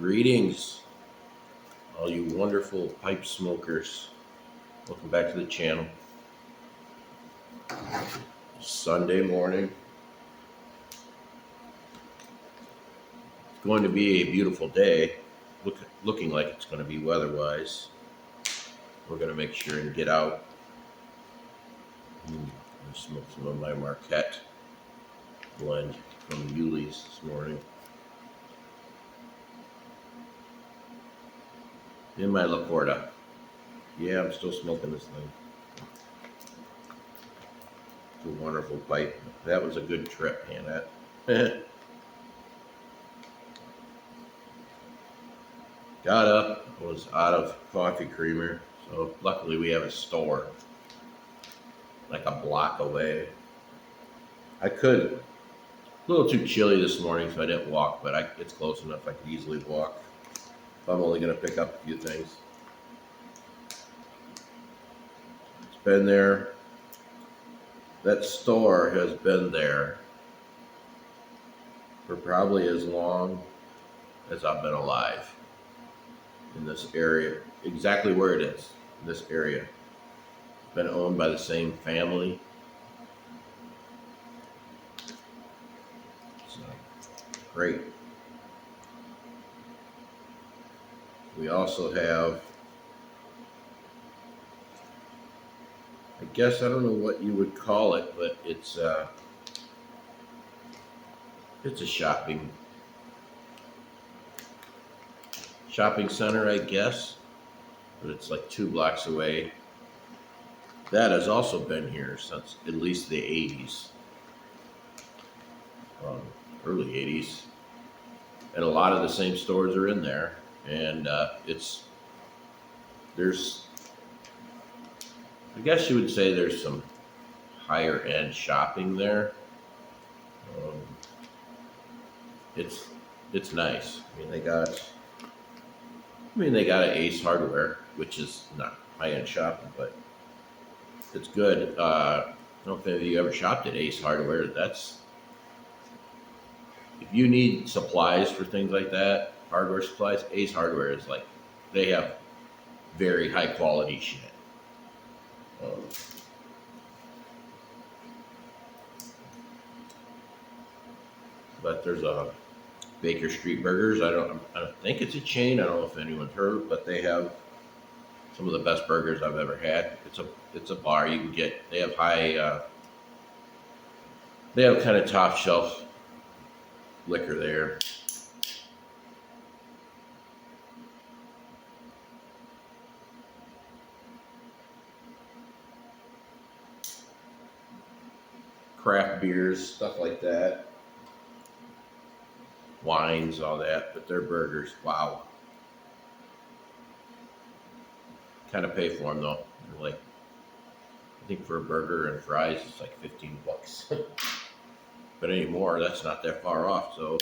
Greetings, all you wonderful pipe smokers. Welcome back to the channel. Sunday morning. It's going to be a beautiful day. Looking like it's going to be weather-wise. We're going to make sure and get out. I smoked some of my Marquette blend from Yuli's this morning. In my Laporta. Yeah, I'm still smoking this thing. It's a wonderful pipe. That was a good trip, man. That got up, was out of coffee creamer, so luckily we have a store like a block away. A little too chilly this morning, so I didn't walk, but it's close enough I could easily walk. If I'm only going to pick up a few things. It's been there. That store has been there for probably as long as I've been alive in this area. Exactly where it is, in this area. It's been owned by the same family. So, great. We also have, I guess, I don't know what you would call it, but it's a shopping center, I guess, but it's like 2 blocks away. That has also been here since at least the 80s, early 80s, and a lot of the same stores are in there, and there's, I guess you would say there's some higher end shopping there. It's nice. They got an Ace Hardware, which is not high end shopping, but it's good. I don't know if you ever shopped at Ace Hardware. If you need supplies for things like that, hardware supplies, Ace Hardware is like, they have very high quality shit. But there's a Baker Street Burgers. I don't think it's a chain. I don't know if anyone's heard, but they have some of the best burgers I've ever had. It's a bar you can get. They have they have kind of top shelf liquor there. Craft beers, stuff like that. Wines, all that, but their burgers, wow. Kind of pay for them though. They're like, I think for a burger and fries, it's like $15. But anymore, that's not that far off. So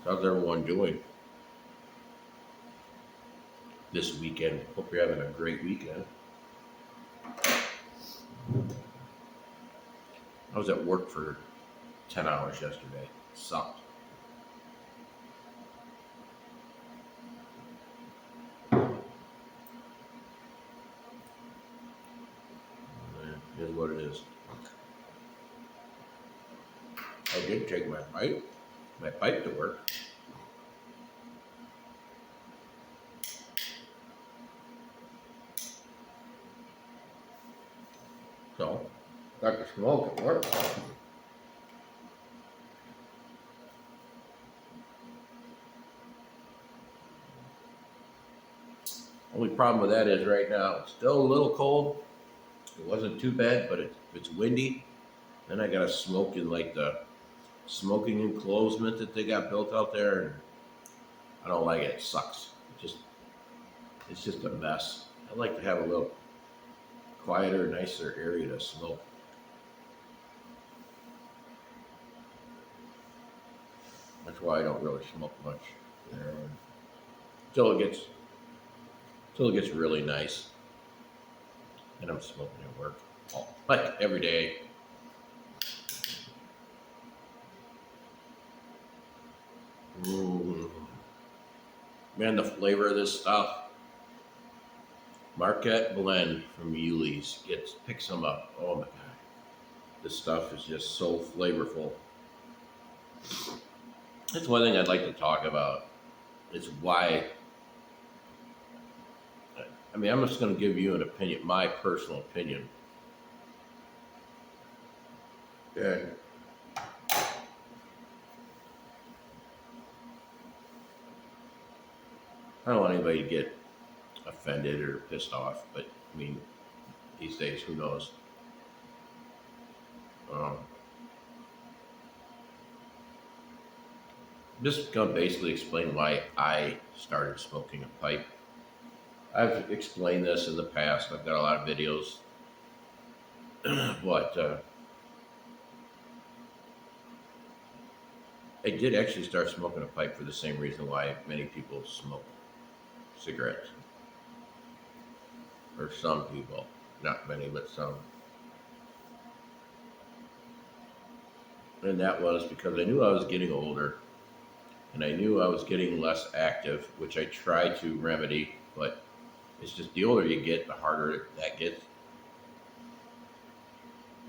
how's everyone doing this weekend? Hope you're having a great weekend. I was at work for 10 hours yesterday. It sucked. It is what it is. I did take my pipe to work. So, got to smoke at work. Only problem with that is right now it's still a little cold. It wasn't too bad, but it's windy. Then I got to smoke in like the smoking enclosement that they got built out there, and I don't like it. It sucks. It's just a mess. I'd like to have a little quieter, nicer area to smoke. That's why I don't really smoke much there until it gets really nice. and I'm smoking at work, like every day. Ooh, man, the flavor of this stuff. Marquette Blend from Yuli's picks them up. Oh my god, this stuff is just so flavorful. That's one thing I'd like to talk about. Is why. I mean, I'm just going to give you an opinion, my personal opinion. And I don't want anybody to get offended or pissed off, but I mean, these days, who knows? Um, just gonna basically explain why I started smoking a pipe. I've explained this in the past. I've got a lot of videos, but I did actually start smoking a pipe for the same reason why many people smoke cigarettes, or some people, not many, but some. And that was because I knew I was getting older and I knew I was getting less active, which I tried to remedy, but it's just the older you get, the harder that gets.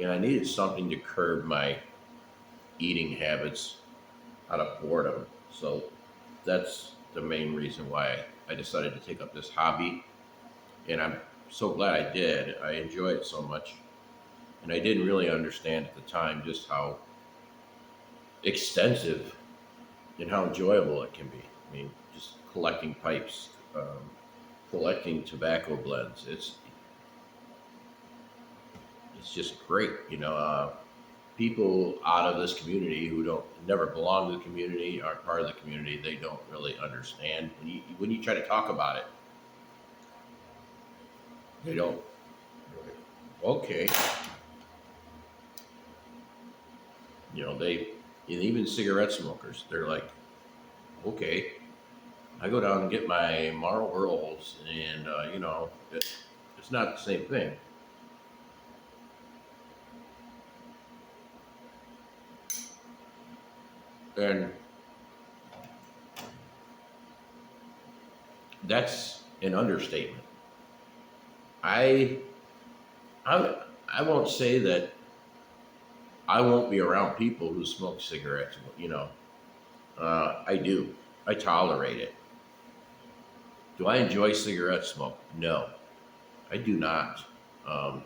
And I needed something to curb my eating habits out of boredom. So that's the main reason why I decided to take up this hobby. And I'm so glad I did. I enjoy it so much. And I didn't really understand at the time just how extensive and how enjoyable it can be. I mean, just collecting pipes, collecting tobacco blends. It's just great, you know. People out of this community who don't never belong to the community, aren't part of the community, they don't really understand. When you try to talk about it, they don't. Okay, you know and even cigarette smokers, they're like, okay, I go down and get my Marlboros, and it's not the same thing. And that's an understatement. I I I won't say that I won't be around people who smoke cigarettes. I do. I tolerate it. Do I enjoy cigarette smoke? No, I do not. Um,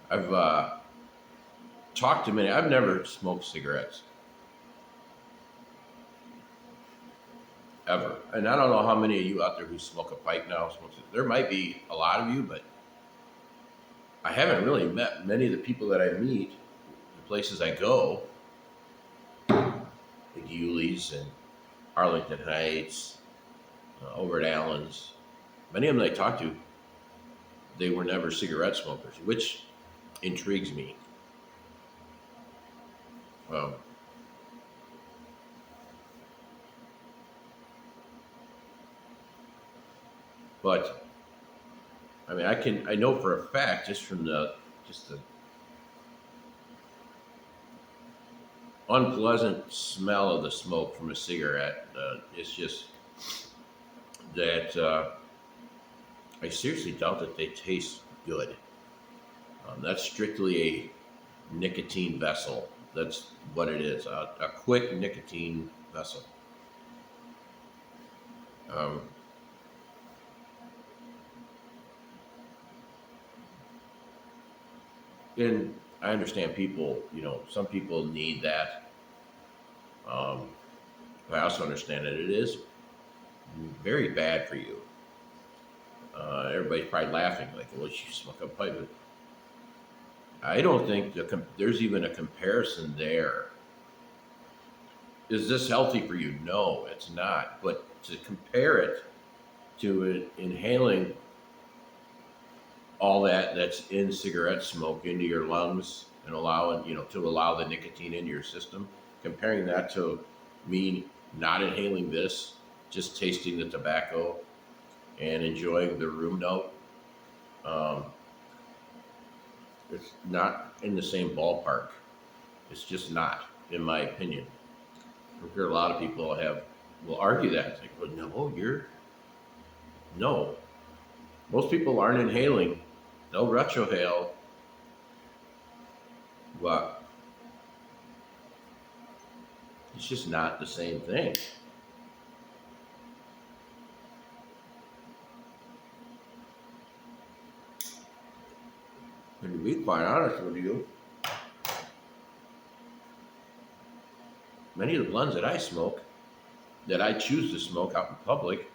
I've talked to many. I've never smoked cigarettes ever, and I don't know how many of you out there who smoke a pipe now. There might be a lot of you, but I haven't really met many of the people that I meet, the places I go, like Yuli's and Arlington Heights, over at Allen's. Many of them I talk to, they were never cigarette smokers, which intrigues me. Um, but I mean, I know for a fact just from the unpleasant smell of the smoke from a cigarette. It's just that I seriously doubt that they taste good. That's strictly a nicotine vessel. That's what it is, a quick nicotine vessel. Um, and I understand people, some people need that. Um, but I also understand that it is very bad for you. Everybody's probably laughing, like, well, you smoke a pipe. I don't think there's even a comparison there. Is this healthy for you? No, it's not. But to compare it to inhaling all that's in cigarette smoke into your lungs and to allow the nicotine into your system, comparing that to me not inhaling this, just tasting the tobacco and enjoying the room note, um, it's not in the same ballpark. It's just not, in my opinion. I'm sure a lot of people will argue that. It's like, well, no, no. Most people aren't inhaling. They'll retrohale, but it's just not the same thing. And to be quite honest with you, many of the blunts that I smoke, that I choose to smoke out in public,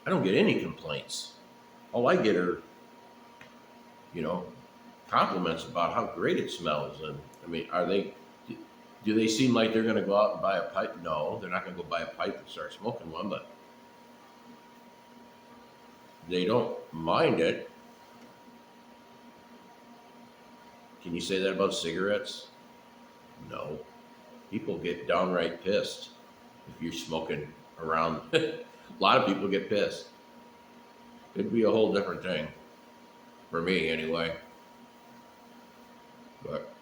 I don't get any complaints. All I get are, you know, compliments about how great it smells. And I mean, do they seem like they're going to go out and buy a pipe? No, they're not going to go buy a pipe and start smoking one, but they don't mind it. Can you say that about cigarettes? No. People get downright pissed if you're smoking around. A lot of people get pissed. It'd be a whole different thing for me, anyway. But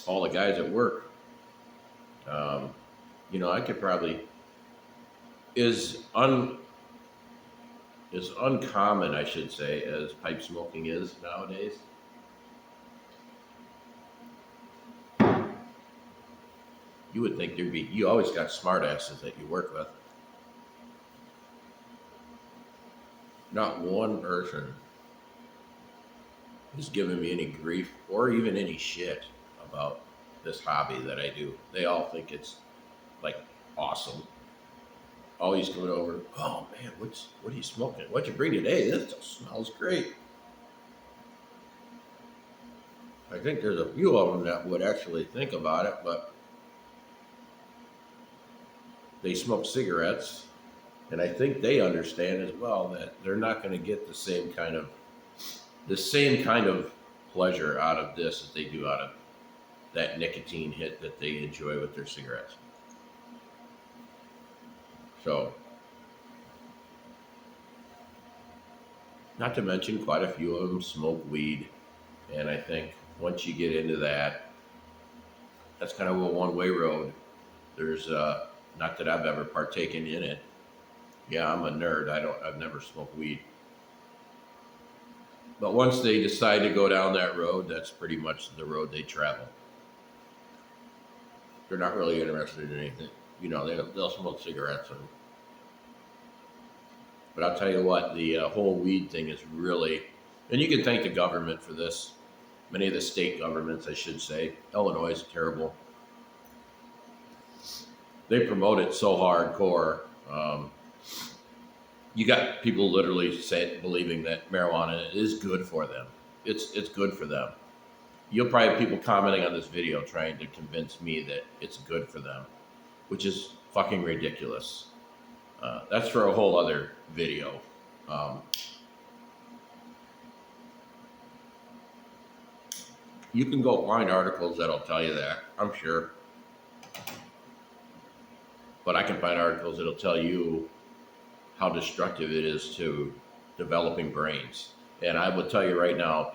all the guys at work, I could probably is un as uncommon, I should say, as pipe smoking is nowadays. You would think you always got smart asses that you work with. Not one person has given me any grief or even any shit about this hobby that I do. They all think it's like awesome. Always coming over, oh man, what are you smoking? What'd you bring today? This smells great. I think there's a few of them that would actually think about it, but they smoke cigarettes, and I think they understand as well that they're not going to get the same kind of pleasure out of this as they do out of that nicotine hit that they enjoy with their cigarettes. So, not to mention, quite a few of them smoke weed, and I think once you get into that, that's kind of a one-way road. There's not that I've ever partaken in it. Yeah, I'm a nerd. I've never smoked weed. But once they decide to go down that road, that's pretty much the road they travel. They're not really interested in anything. They'll smoke cigarettes. But I'll tell you what, the whole weed thing is really, and you can thank the government for this. Many of the state governments, I should say. Illinois is terrible. They promote it so hardcore. You got people literally believing that marijuana is good for them. It's good for them. You'll probably have people commenting on this video trying to convince me that it's good for them, which is fucking ridiculous. That's for a whole other video. You can go find articles that'll tell you that, I'm sure. But I can find articles that'll tell you how destructive it is to developing brains. And I will tell you right now,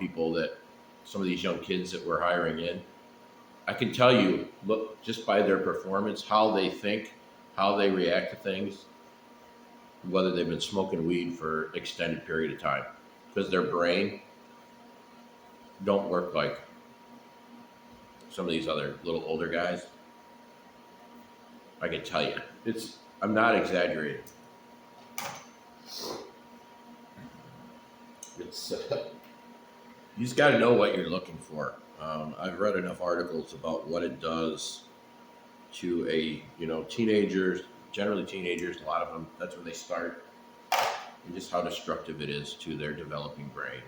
some of these young kids that we're hiring in, I can tell you, look, just by their performance, how they think, how they react to things, whether they've been smoking weed for an extended period of time. Because their brain don't work like some of these other little older guys. I can tell you. I'm not exaggerating. You just got to know what you're looking for. I've read enough articles about what it does to teenagers, generally teenagers, a lot of them, that's when they start, and just how destructive it is to their developing brain.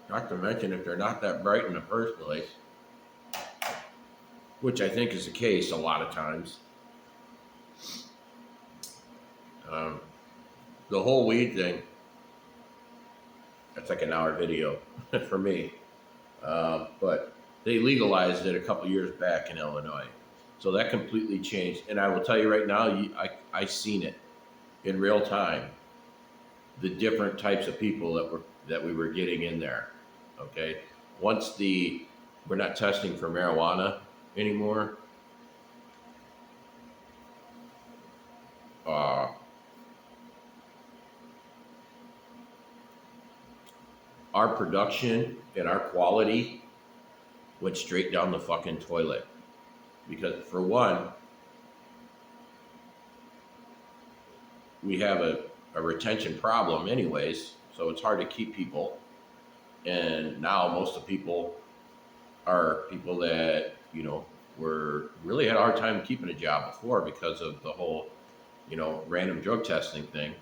Not to mention, if they're not that bright in the first place, which I think is the case a lot of times. Um, the whole weed thing, that's like an hour video for me. But they legalized it a couple years back in Illinois. So that completely changed. And I will tell you right now, I seen it in real time. The different types of people that we were getting in there. Okay, once we're not testing for marijuana anymore. Uh, our production and our quality went straight down the fucking toilet because for one, we have a retention problem anyways, so it's hard to keep people. And now most of the people are people that, were really had a hard time keeping a job before because of the whole, random drug testing thing.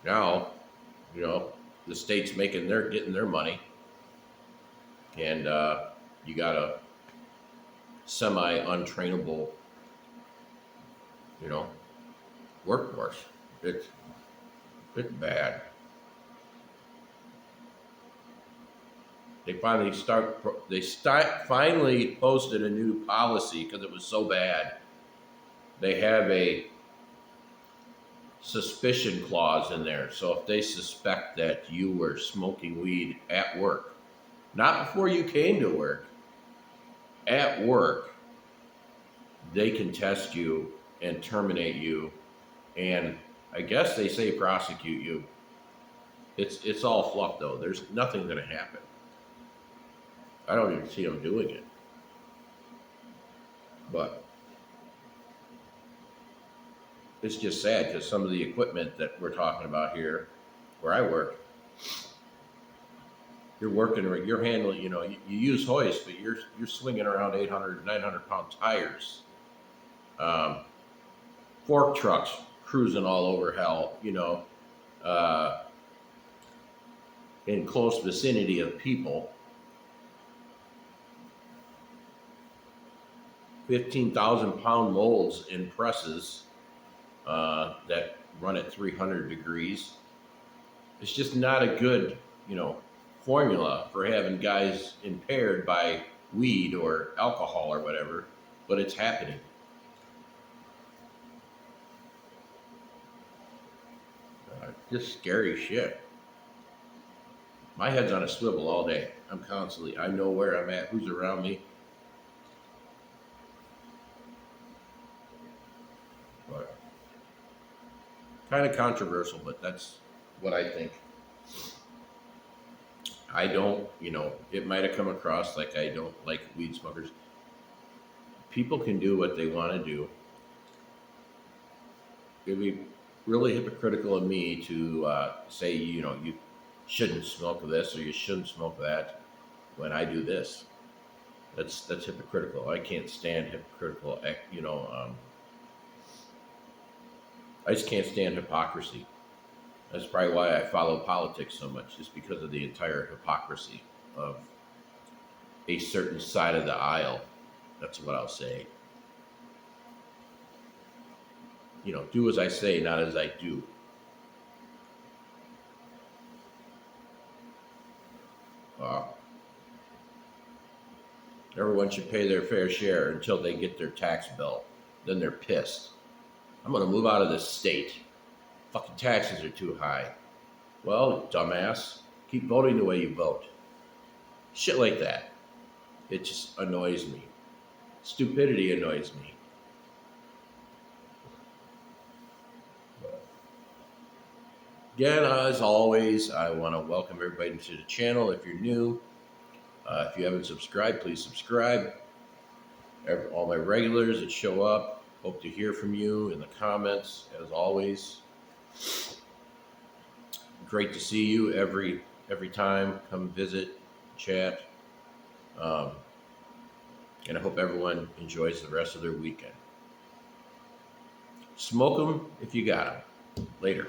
Now, the state's getting their money, and you got a semi untrainable, workforce. It's bad. Finally posted a new policy because it was so bad. They have a suspicion clause in there. So if they suspect that you were smoking weed at work, not before you came to work, at work, they can test you and terminate you, and I guess they say prosecute you. It's all fluff though. There's nothing going to happen. I don't even see them doing it. But it's just sad because some of the equipment that we're talking about here, where I work, you're handling, you use hoist, but you're swinging around 800, 900 pound tires. Fork trucks cruising all over hell, in close vicinity of people. 15,000 pound molds in presses that run at 300 degrees. It's just not a good, formula for having guys impaired by weed or alcohol or whatever, but it's happening. Just scary shit. My head's on a swivel all day. I know where I'm at, who's around me. But kind of controversial, but that's what I think. I don't, it might have come across like I don't like weed smokers. People can do what they want to do. It'd be really hypocritical of me to say, you shouldn't smoke this or you shouldn't smoke that when I do this. That's hypocritical. I can't stand hypocritical, I just can't stand hypocrisy. That's probably why I follow politics so much, just because of the entire hypocrisy of a certain side of the aisle. That's what I'll say. Do as I say, not as I do. Everyone should pay their fair share until they get their tax bill. Then they're pissed. I'm going to move out of this state. Fucking taxes are too high. Well, dumbass, keep voting the way you vote. Shit like that. It just annoys me. Stupidity annoys me. Again, as always, I want to welcome everybody to the channel. If you're new, if you haven't subscribed, please subscribe. All my regulars that show up, hope to hear from you in the comments, as always. Great to see you every time. Come visit, chat. And I hope everyone enjoys the rest of their weekend. Smoke them if you got them. Later.